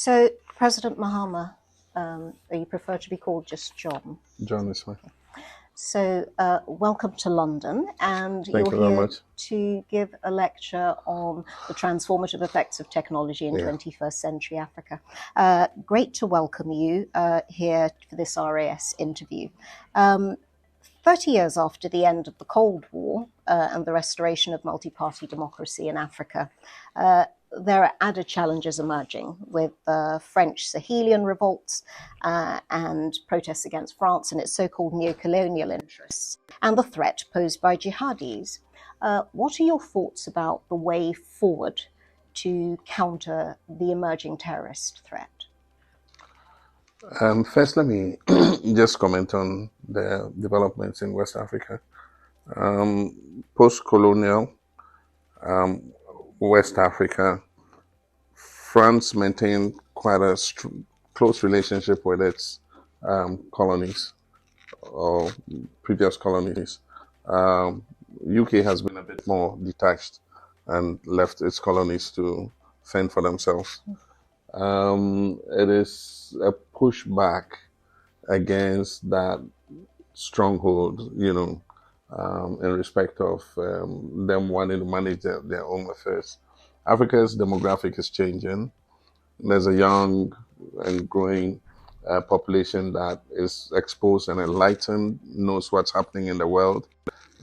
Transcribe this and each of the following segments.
So, President Mahama, you prefer to be called just John? John is fine. So, welcome to London, and Thank you you're very here much. to give a lecture on the transformative effects of technology in 21st century Africa. Great to welcome you here for this RAS interview. 30 years after the end of the Cold War and the restoration of multi-party democracy in Africa, there are added challenges emerging with French Sahelian revolts and protests against France and its so-called neo-colonial interests, and the threat posed by jihadis. What are your thoughts about the way forward to counter the emerging terrorist threat? First, let me just comment on the developments in West Africa. Post-colonial West Africa, France maintained quite a close relationship with its colonies or previous colonies. UK has been a bit more detached and left its colonies to fend for themselves. It is a pushback against that stronghold, in respect of them wanting to manage their own affairs. Africa's demographic is changing. There's a young and growing population that is exposed and enlightened, knows what's happening in the world,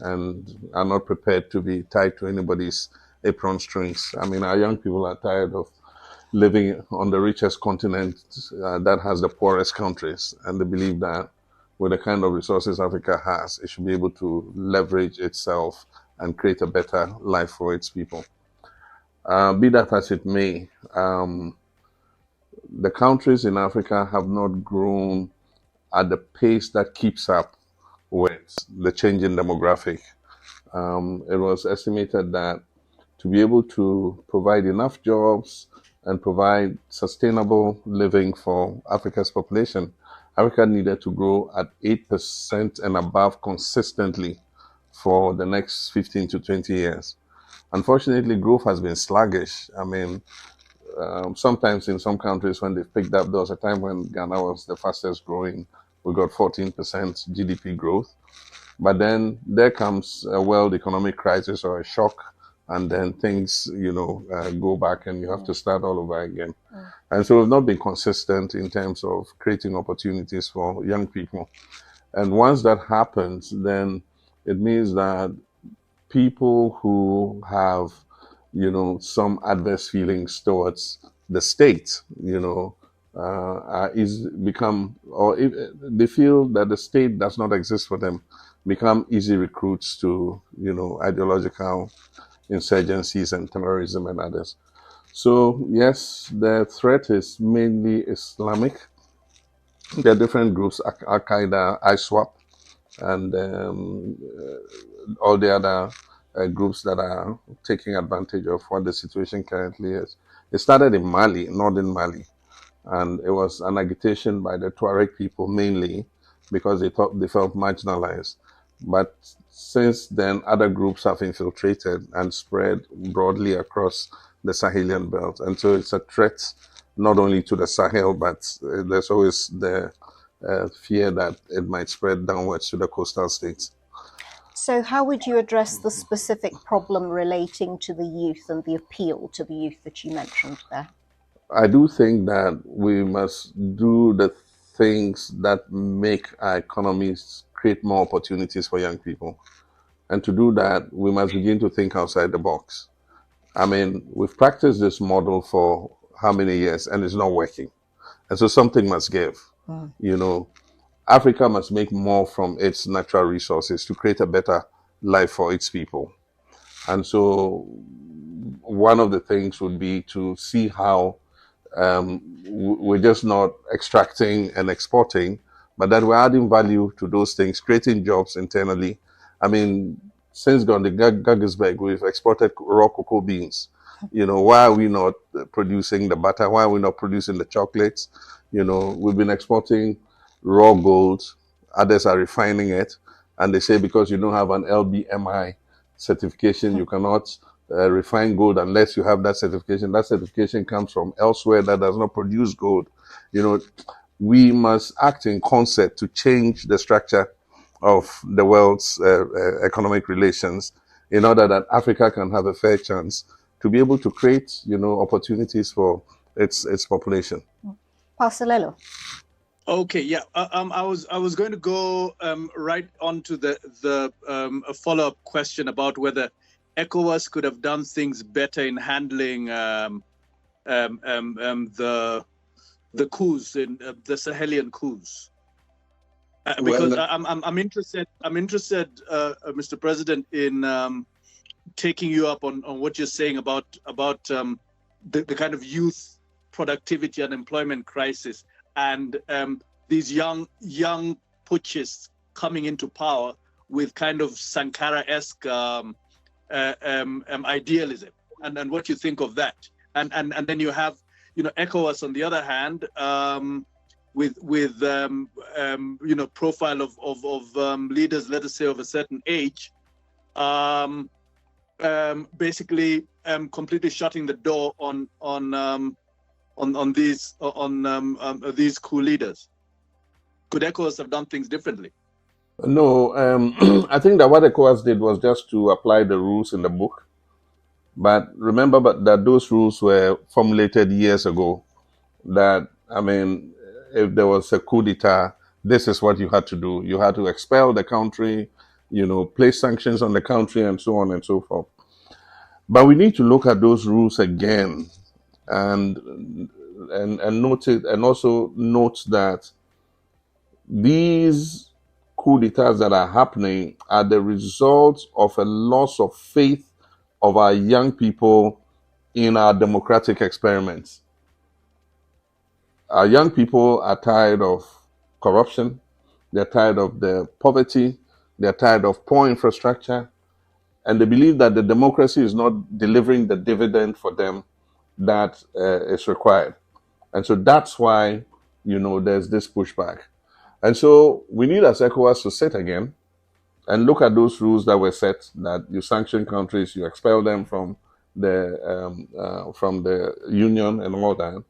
and are not prepared to be tied to anybody's apron strings. I mean, our young people are tired of living on the richest continent that has the poorest countries, and they believe that with the kind of resources Africa has, it should be able to leverage itself and create a better life for its people. Be that as it may, the countries in Africa have not grown at the pace that keeps up with the changing demographic. It was estimated that to be able to provide enough jobs and provide sustainable living for Africa's population, Africa needed to grow at 8% and above consistently for the next 15 to 20 years. Unfortunately, growth has been sluggish. I mean, sometimes in some countries when they've picked up, there was a time when Ghana was the fastest growing. We got 14% GDP growth. But then there comes a world economic crisis or a shock, and then things, go back and you have to start all over again. And so we've not been consistent in terms of creating opportunities for young people. And once that happens, then it means that people who have, some adverse feelings towards the state, they feel that the state does not exist for them, become easy recruits to, ideological insurgencies and terrorism and others. So yes, the threat is mainly Islamic. There are different groups, Al-Qaeda, ISWAP, and all the other groups that are taking advantage of what the situation currently is. It started in Mali, northern Mali, and it was an agitation by the Tuareg people mainly because they thought they felt marginalized. But since then, other groups have infiltrated and spread broadly across the Sahelian belt. And so it's a threat not only to the Sahel, but there's always the fear that it might spread downwards to the coastal states. So how would you address the specific problem relating to the youth and the appeal to the youth that you mentioned there? I do think that we must do the things that make our economies create more opportunities for young people. And to do that, we must begin to think outside the box. I mean, we've practiced this model for how many years and it's not working. And so something must give. Africa must make more from its natural resources to create a better life for its people. And so one of the things would be to see how we're just not extracting and exporting, but that we're adding value to those things, creating jobs internally. I mean, since gone to Gaggisberg, we've exported raw cocoa beans. Why are we not producing the butter? Why are we not producing the chocolates? We've been exporting raw gold. Others are refining it. And they say because you don't have an LBMI certification, you cannot refine gold unless you have that certification. That certification comes from elsewhere that does not produce gold. We must act in concert to change the structure of the world's economic relations in order that Africa can have a fair chance to be able to create, opportunities for its population. Parselelo. Okay, yeah. I was going to go right on to the a follow-up question about whether ECOWAS could have done things better in handling the coups in the Sahelian coups. Because I'm interested, Mr. President, in taking you up on what you're saying about the kind of youth productivity and employment crisis, and these young putschists coming into power with kind of Sankara-esque idealism, and what you think of that, and then you have ECOWAS on the other hand, with profile of leaders, let us say, of a certain age, basically completely shutting the door on these coup leaders. Could ECOWAS have done things differently? No, I think that what ECOWAS did was just to apply the rules in the book. But remember that those rules were formulated years ago. That, if there was a coup d'etat, this is what you had to do. You had to expel the country, place sanctions on the country, and so on and so forth. But we need to look at those rules again and note it, and also note that these coup d'etats that are happening are the result of a loss of faith of our young people in our democratic experiments. Our young people are tired of corruption. They're tired of the poverty. They're tired of poor infrastructure. And they believe that the democracy is not delivering the dividend for them that is required. And so that's why, there's this pushback. And so we need as ECOWAS to sit again and look at those rules that were set, that you sanction countries, you expel them from the union and all that,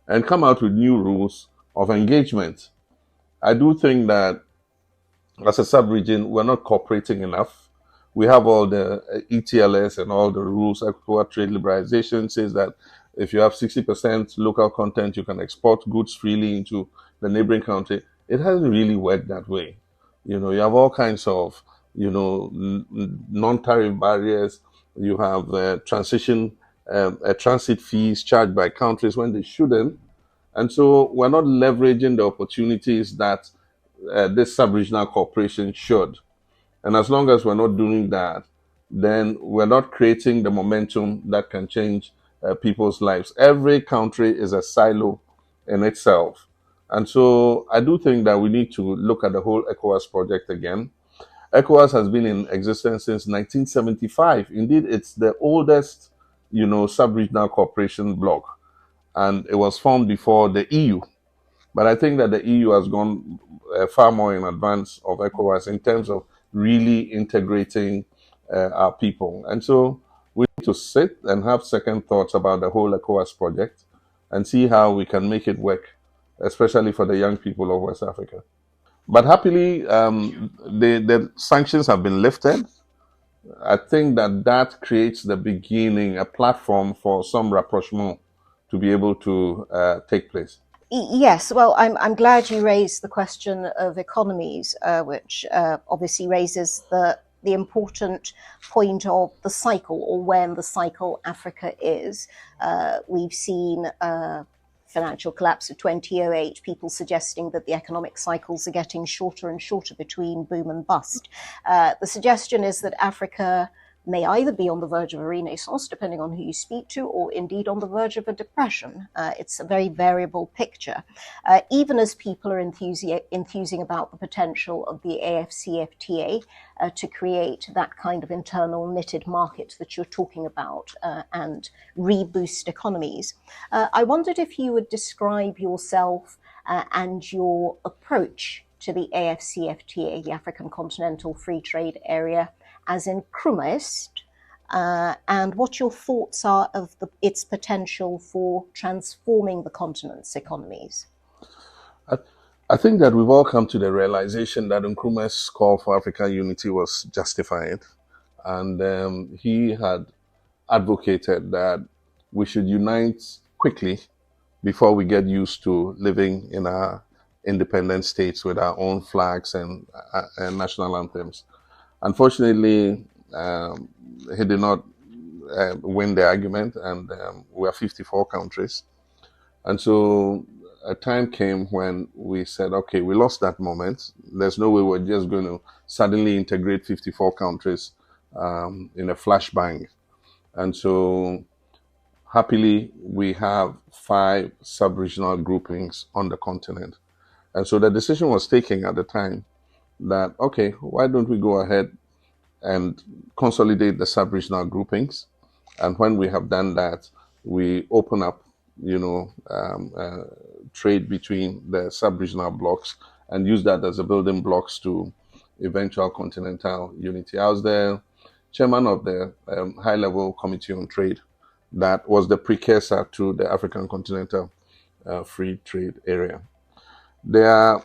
and come out with new rules of engagement. I do think that as a sub-region, we're not cooperating enough. We have all the ETLS and all the rules. ECOWAS trade liberalization says that if you have 60% local content, you can export goods freely into the neighboring country. It hasn't really worked that way. You have all kinds of, non-tariff barriers. You have transit fees charged by countries when they shouldn't. And so we're not leveraging the opportunities that this sub-regional cooperation should. And as long as we're not doing that, then we're not creating the momentum that can change people's lives. Every country is a silo in itself. And so I do think that we need to look at the whole ECOWAS project again. ECOWAS has been in existence since 1975. Indeed, it's the oldest, sub-regional cooperation bloc. And it was formed before the EU. But I think that the EU has gone far more in advance of ECOWAS in terms of really integrating our people. And so we need to sit and have second thoughts about the whole ECOWAS project and see how we can make it work, especially for the young people of West Africa. But happily, the sanctions have been lifted. I think that creates the beginning, a platform for some rapprochement to be able to take place. Yes, well, I'm glad you raised the question of economies, which obviously raises the important point of the cycle, or when the cycle Africa is. We've seen financial collapse of 2008, people suggesting that the economic cycles are getting shorter and shorter between boom and bust. The suggestion is that Africa may either be on the verge of a renaissance, depending on who you speak to, or indeed on the verge of a depression. It's a very variable picture. Even as people are enthusing about the potential of the AFCFTA to create that kind of internal knitted market that you're talking about and reboost economies. I wondered if you would describe yourself and your approach to the AFCFTA, the African Continental Free Trade Area, as Nkrumahist, and what your thoughts are of its potential for transforming the continent's economies. I think that we've all come to the realization that Nkrumah's call for African unity was justified. And he had advocated that we should unite quickly before we get used to living in our independent states with our own flags and national anthems. Unfortunately, he did not win the argument, and we are 54 countries. And so a time came when we said, okay, we lost that moment. There's no way we're just going to suddenly integrate 54 countries in a flashbang. And so happily, we have 5 sub-regional groupings on the continent. And so the decision was taken at the time that, okay, why don't we go ahead and consolidate the sub-regional groupings? And when we have done that, we open up, trade between the sub-regional blocks and use that as a building blocks to eventual continental unity. I was the chairman of the high-level committee on trade that was the precursor to the African Continental Free Trade Area. There are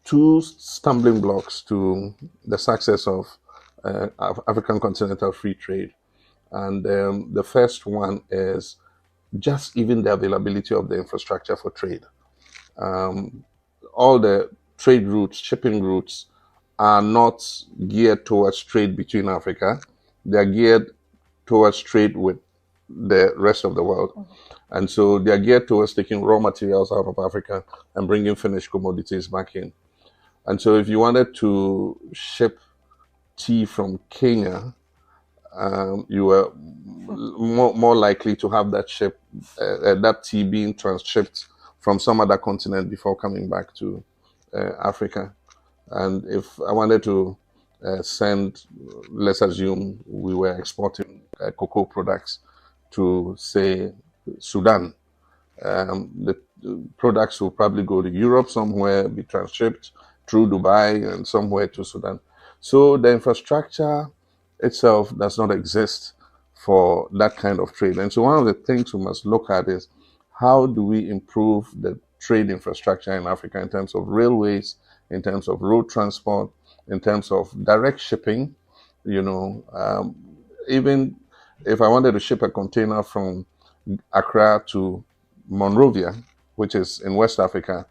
2 stumbling blocks to the success of African Continental Free Trade. And the first one is just even the availability of the infrastructure for trade. All the trade routes, shipping routes, are not geared towards trade between Africa. They're geared towards trade with the rest of the world. Mm-hmm. And so they're geared towards taking raw materials out of Africa and bringing finished commodities back in. And so if you wanted to ship tea from Kenya, you were more likely to have that that tea being transshipped from some other continent before coming back to Africa. And if I wanted to send, let's assume we were exporting cocoa products to, say, Sudan, the products will probably go to Europe somewhere, be transshipped through Dubai and somewhere to Sudan. So the infrastructure itself does not exist for that kind of trade. And so one of the things we must look at is how do we improve the trade infrastructure in Africa in terms of railways, in terms of road transport, in terms of direct shipping. Even if I wanted to ship a container from Accra to Monrovia, which is in West Africa,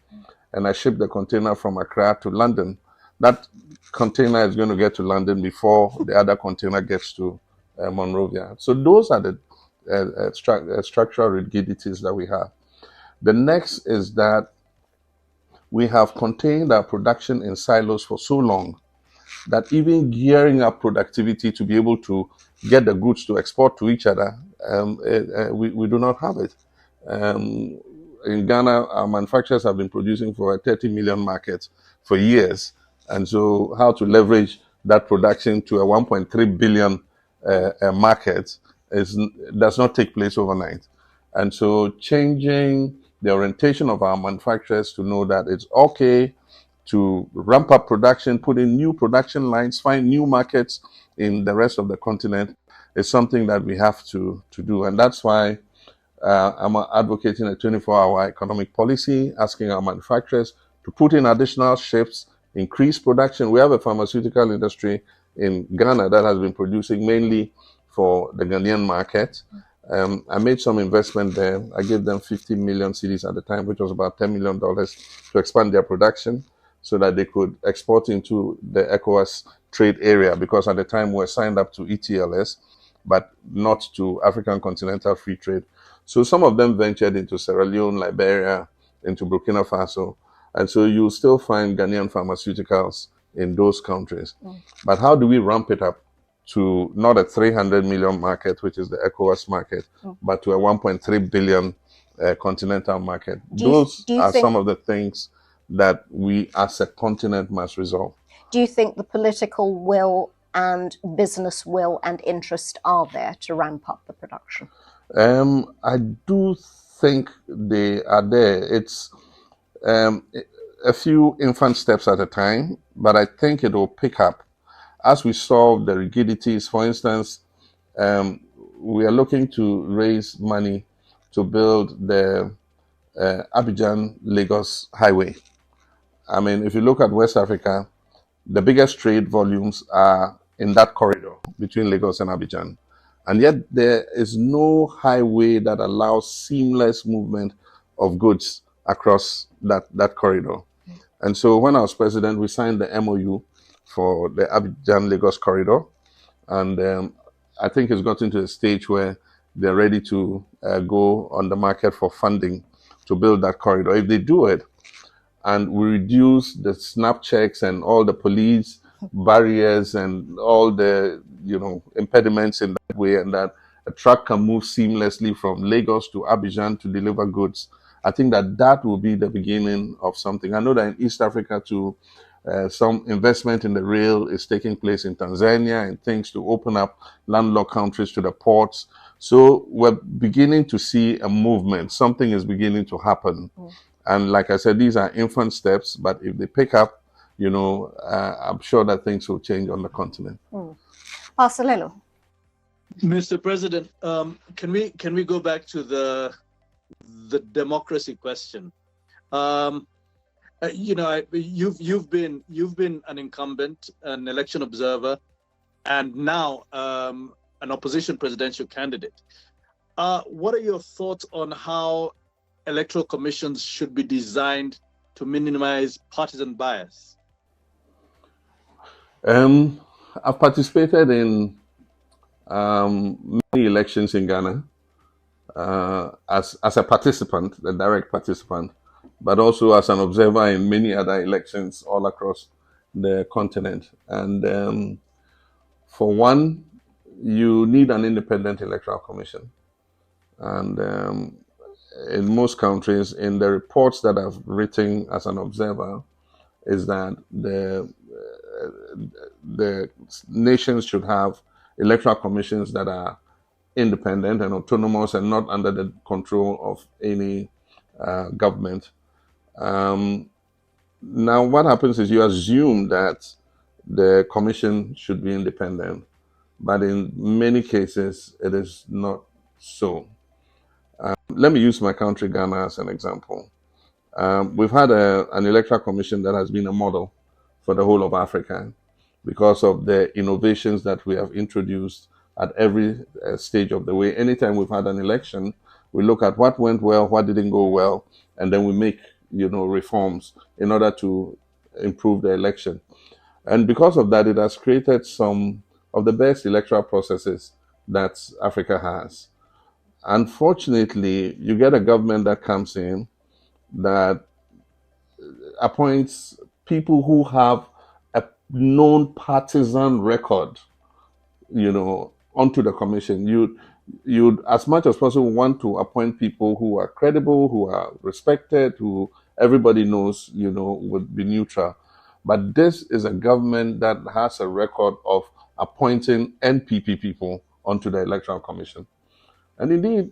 and I ship the container from Accra to London, that container is going to get to London before the other container gets to Monrovia. So those are the structural rigidities that we have. The next is that we have contained our production in silos for so long that even gearing up productivity to be able to get the goods to export to each other, we do not have it. In Ghana, our manufacturers have been producing for a 30 million market for years. And so how to leverage that production to a 1.3 billion market does not take place overnight. And so changing the orientation of our manufacturers to know that it's okay to ramp up production, put in new production lines, find new markets in the rest of the continent is something that we have to do. And that's why I'm advocating a 24-hour economic policy, asking our manufacturers to put in additional shifts, increase production. We have a pharmaceutical industry in Ghana that has been producing mainly for the Ghanaian market. I made some investment there. I gave them 50 million cedis at the time, which was about $10 million to expand their production so that they could export into the ECOWAS trade area, because at the time we were signed up to ETLS, but not to African Continental Free Trade. So some of them ventured into Sierra Leone, Liberia, into Burkina Faso. And so you still find Ghanaian pharmaceuticals in those countries. But how do we ramp it up to not a 300 million market, which is the ECOWAS market, but to a 1.3 billion continental market? Those are some of the things that we as a continent must resolve. Do you think the political will and business will and interest are there to ramp up the production? I do think they are there. It's a few infant steps at a time, but I think it will pick up as we solve the rigidities. For instance, we are looking to raise money to build the Abidjan-Lagos highway. I mean, if you look at West Africa, the biggest trade volumes are in that corridor between Lagos and Abidjan. And yet there is no highway that allows seamless movement of goods across that corridor. And so when I was president, we signed the MOU for the Abidjan-Lagos corridor. And I think it's gotten to a stage where they're ready to go on the market for funding to build that corridor. If they do it, and we reduce the snap checks and all the police barriers and all the impediments in that way, and that a truck can move seamlessly from Lagos to Abidjan to deliver goods, I think that will be the beginning of something. I know that in East Africa too, some investment in the rail is taking place in Tanzania and things to open up landlocked countries to the ports. So we're beginning to see a movement. Something is beginning to happen. And like I said, these are infant steps, but if they pick up, I'm sure that things will change on the continent. Parselelo. Mr. President, can we go back to the democracy question? You've been an incumbent, an election observer, and now an opposition presidential candidate. What are your thoughts on how electoral commissions should be designed to minimize partisan bias? I've participated in many elections in Ghana as a participant, a direct participant, but also as an observer in many other elections all across the continent. And for one, you need an independent electoral commission. And in most countries, in the reports that I've written as an observer, is that the nations should have electoral commissions that are independent and autonomous and not under the control of any government. Now, what happens is you assume that the commission should be independent, but in many cases, it is not so. Let me use my country, Ghana, as an example. We've had an electoral commission that has been a model for the whole of Africa because of the innovations that we have introduced at every stage of the way. Anytime we've had an election, we look at what went well, what didn't go well, and then we make reforms in order to improve the election. And because of that, it has created some of the best electoral processes that Africa has. Unfortunately, you get a government that comes in that appoints people who have a known partisan record, onto the commission. You'd as much as possible want to appoint people who are credible, who are respected, who everybody knows, would be neutral. But this is a government that has a record of appointing NPP people onto the Electoral Commission. And indeed,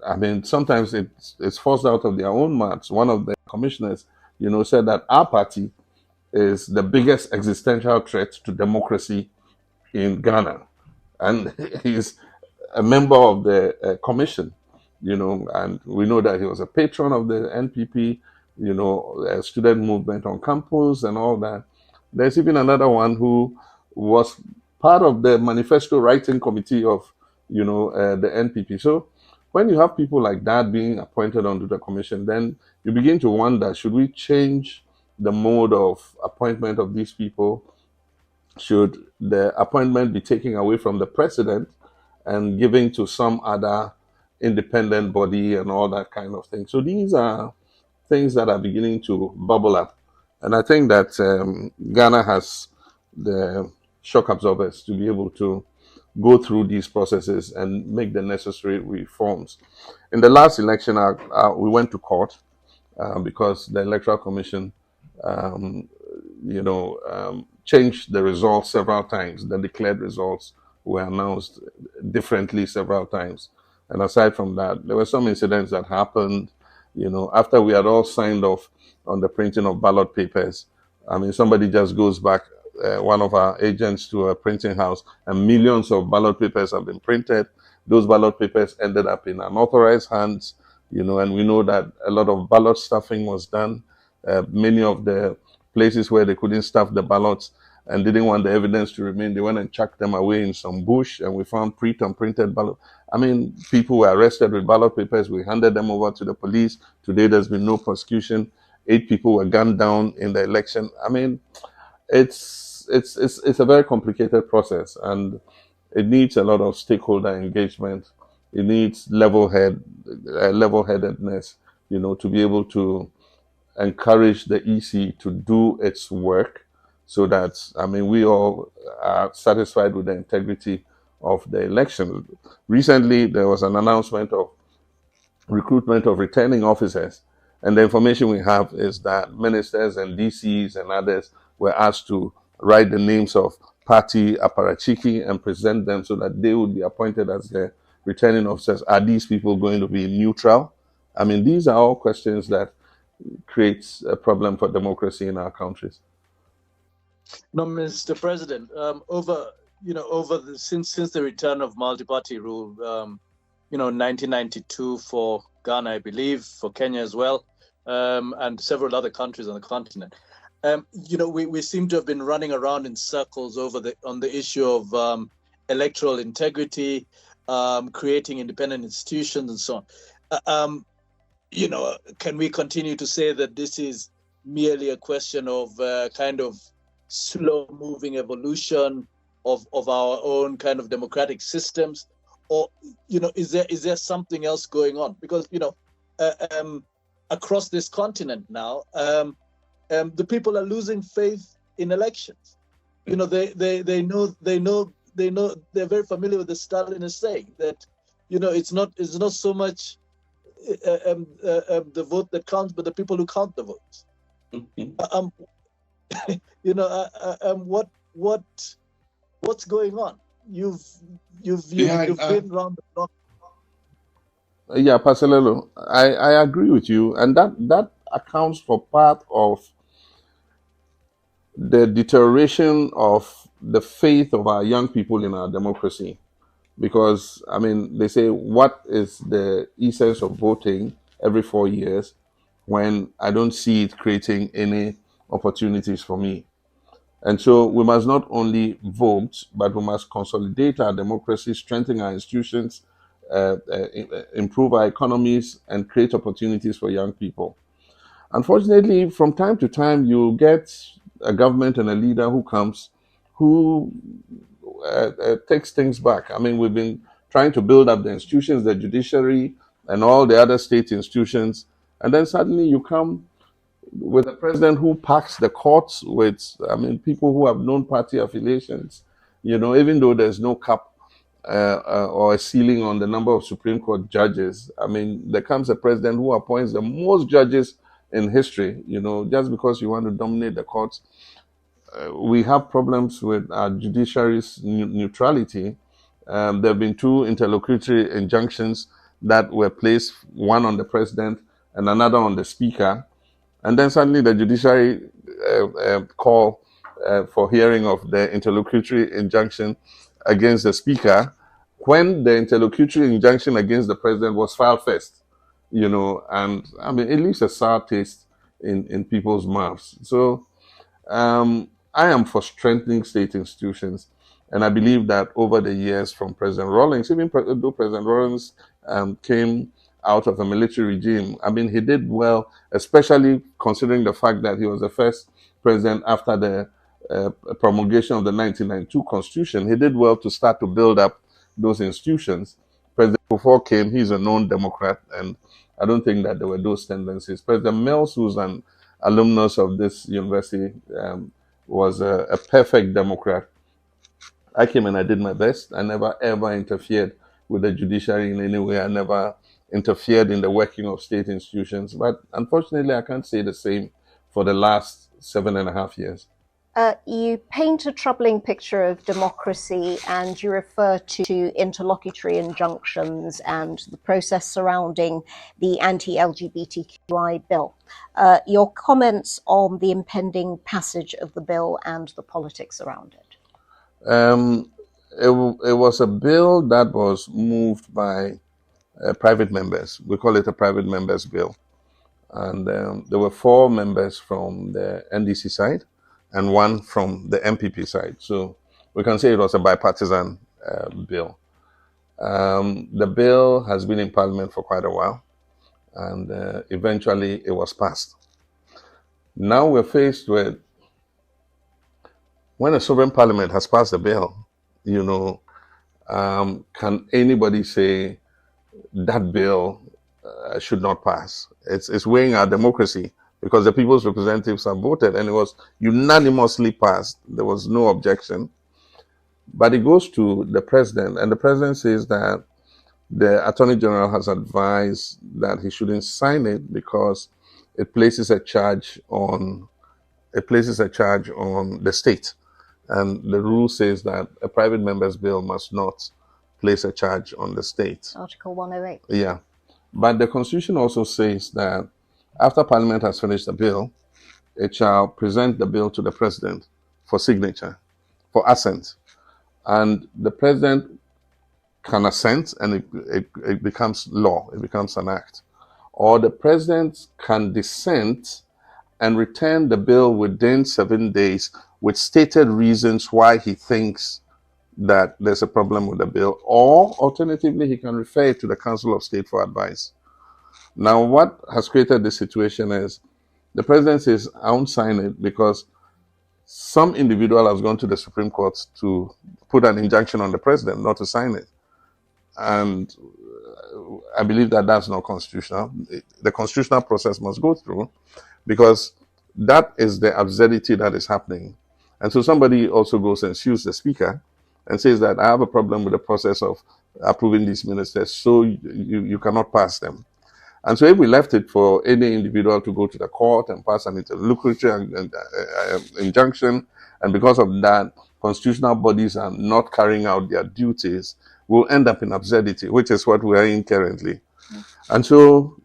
I mean, sometimes it's forced out of their own mouths. One of the commissioners, said that our party is the biggest existential threat to democracy in Ghana. And he's a member of the commission, and we know that he was a patron of the NPP, a student movement on campus and all that. There's even another one who was part of the manifesto writing committee of, the NPP. So when you have people like that being appointed onto the commission, then you begin to wonder, should we change the mode of appointment of these people? Should the appointment be taken away from the president and given to some other independent body and all that kind of thing? So these are things that are beginning to bubble up. And I think that Ghana has the shock absorbers to be able to go through these processes and make the necessary reforms. In the last election, we went to court because the Electoral Commission, changed the results several times. The declared results were announced differently several times. And aside from that, there were some incidents that happened, after we had all signed off on the printing of ballot papers. I mean, somebody just goes back one of our agents to a printing house, and millions of ballot papers have been printed. Those ballot papers ended up in unauthorized hands, and we know that a lot of ballot stuffing was done. Many of the places where they couldn't stuff the ballots and didn't want the evidence to remain, they went and chucked them away in some bush, and we found pre-printed ballot. I mean, people were arrested with ballot papers. We handed them over to the police. Today, there's been no prosecution. 8 people were gunned down in the election. I mean, it's a very complicated process, and it needs a lot of stakeholder engagement. It needs level-headedness, to be able to encourage the EC to do its work, so that, we all are satisfied with the integrity of the election. Recently, there was an announcement of recruitment of returning officers, and the information we have is that ministers and DCs and others were asked to write the names of party apparatchiki and present them so that they would be appointed as the returning officers. Are these people going to be neutral? These are all questions that creates a problem for democracy in our countries. No, Mr. President, since the return of multi-party rule, 1992 for Ghana, I believe, for Kenya as well, and several other countries on the continent. We seem to have been running around in circles on the issue of electoral integrity, creating independent institutions, and so on. Can we continue to say that this is merely a question of kind of slow-moving evolution of our own kind of democratic systems, or is there something else going on? Because across this continent now, the people are losing faith in elections. They know they're very familiar with the Stalinist saying that it's not so much the vote that counts, but the people who count the votes. What's going on? You've been around the block. Yeah, Parselelo, I agree with you, and that accounts for part of the deterioration of the faith of our young people in our democracy. Because, they say, what is the essence of voting every 4 years when I don't see it creating any opportunities for me? And so we must not only vote, but we must consolidate our democracy, strengthen our institutions, improve our economies, and create opportunities for young people. Unfortunately, from time to time, you get a government and a leader who comes who takes things back. We've been trying to build up the institutions, the judiciary, and all the other state institutions, and then suddenly you come with a president who packs the courts with, people who have known party affiliations. Even though there's no cap or a ceiling on the number of Supreme Court judges, there comes a president who appoints the most judges in history. Just because you want to dominate the courts. We have problems with our judiciary's neutrality. There have been 2 interlocutory injunctions that were placed, one on the president and another on the speaker. And then suddenly the judiciary call for hearing of the interlocutory injunction against the speaker, when the interlocutory injunction against the president was filed first. And it leaves a sour taste in people's mouths. So I am for strengthening state institutions, and I believe that over the years from President Rawlings, even though President Rawlings came out of a military regime, he did well, especially considering the fact that he was the first president after the promulgation of the 1992 Constitution. He did well to start to build up those institutions. President Kufuor came, he's a known Democrat, and I don't think that there were those tendencies. President Mills, who's an alumnus of this university, was a perfect Democrat. I came and I did my best. I never ever interfered with the judiciary in any way. I never interfered in the working of state institutions. But unfortunately, I can't say the same for the last 7.5 years. You paint a troubling picture of democracy and you refer to interlocutory injunctions and the process surrounding the anti-LGBTQI bill. Your comments on the impending passage of the bill and the politics around it? It was a bill that was moved by private members. We call it a private members bill. And there were 4 members from the NDC side and 1 from the MPP side. So we can say it was a bipartisan bill. The bill has been in Parliament for quite a while, and eventually it was passed. Now we're faced with, when a sovereign parliament has passed a bill, can anybody say that bill should not pass? It's weighing our democracy, because the people's representatives have voted and it was unanimously passed. There was no objection. But it goes to the president, and the president says that the Attorney General has advised that he shouldn't sign it because it places a charge on the state. And the rule says that a private member's bill must not place a charge on the state. Article 108. Yeah. But the Constitution also says that after Parliament has finished the bill, it shall present the bill to the President for signature, for assent. And the President can assent and it becomes law, it becomes an act. Or the President can dissent and return the bill within 7 days with stated reasons why he thinks that there's a problem with the bill, or alternatively, he can refer it to the Council of State for advice. Now, what has created this situation is the president says, I won't sign it because some individual has gone to the Supreme Court to put an injunction on the president not to sign it. And I believe that that's not constitutional. The constitutional process must go through, because that is the absurdity that is happening. And so somebody also goes and sues the speaker and says that I have a problem with the process of approving these ministers, so you cannot pass them. And so if we left it for any individual to go to the court and pass an interlocutory injunction, and because of that, constitutional bodies are not carrying out their duties, we'll end up in absurdity, which is what we are in currently. And so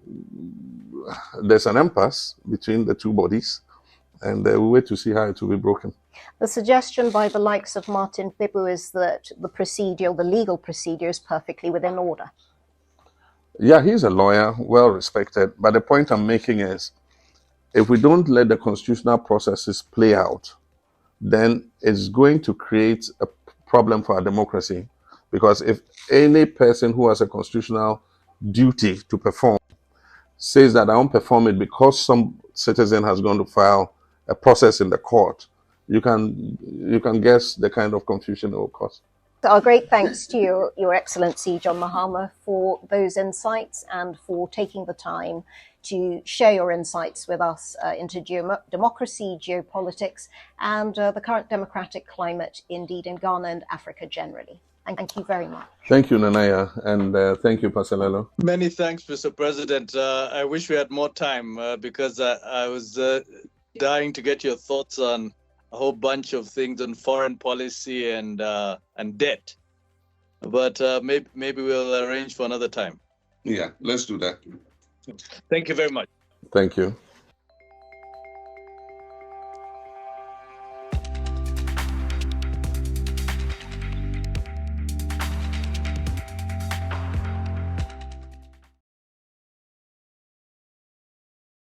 there's an impasse between the two bodies, and we wait to see how it will be broken. The suggestion by the likes of Martin Bibu is that the legal procedure is perfectly within order. Yeah, he's a lawyer, well respected. But the point I'm making is, if we don't let the constitutional processes play out, then it's going to create a problem for our democracy. Because if any person who has a constitutional duty to perform says that I won't perform it because some citizen has gone to file a process in the court, you can guess the kind of confusion it will cause. Our great thanks to Your Excellency John Mahama for those insights and for taking the time to share your insights with us into democracy, geopolitics, and the current democratic climate, indeed, in Ghana and Africa generally. Thank you very much. Thank you, Nana Yaa, and thank you, Parselelo. Many thanks, Mr. President. I wish we had more time because I was dying to get your thoughts on a whole bunch of things on foreign policy and debt. But maybe we'll arrange for another time. Yeah, let's do that. Thank you very much. Thank you.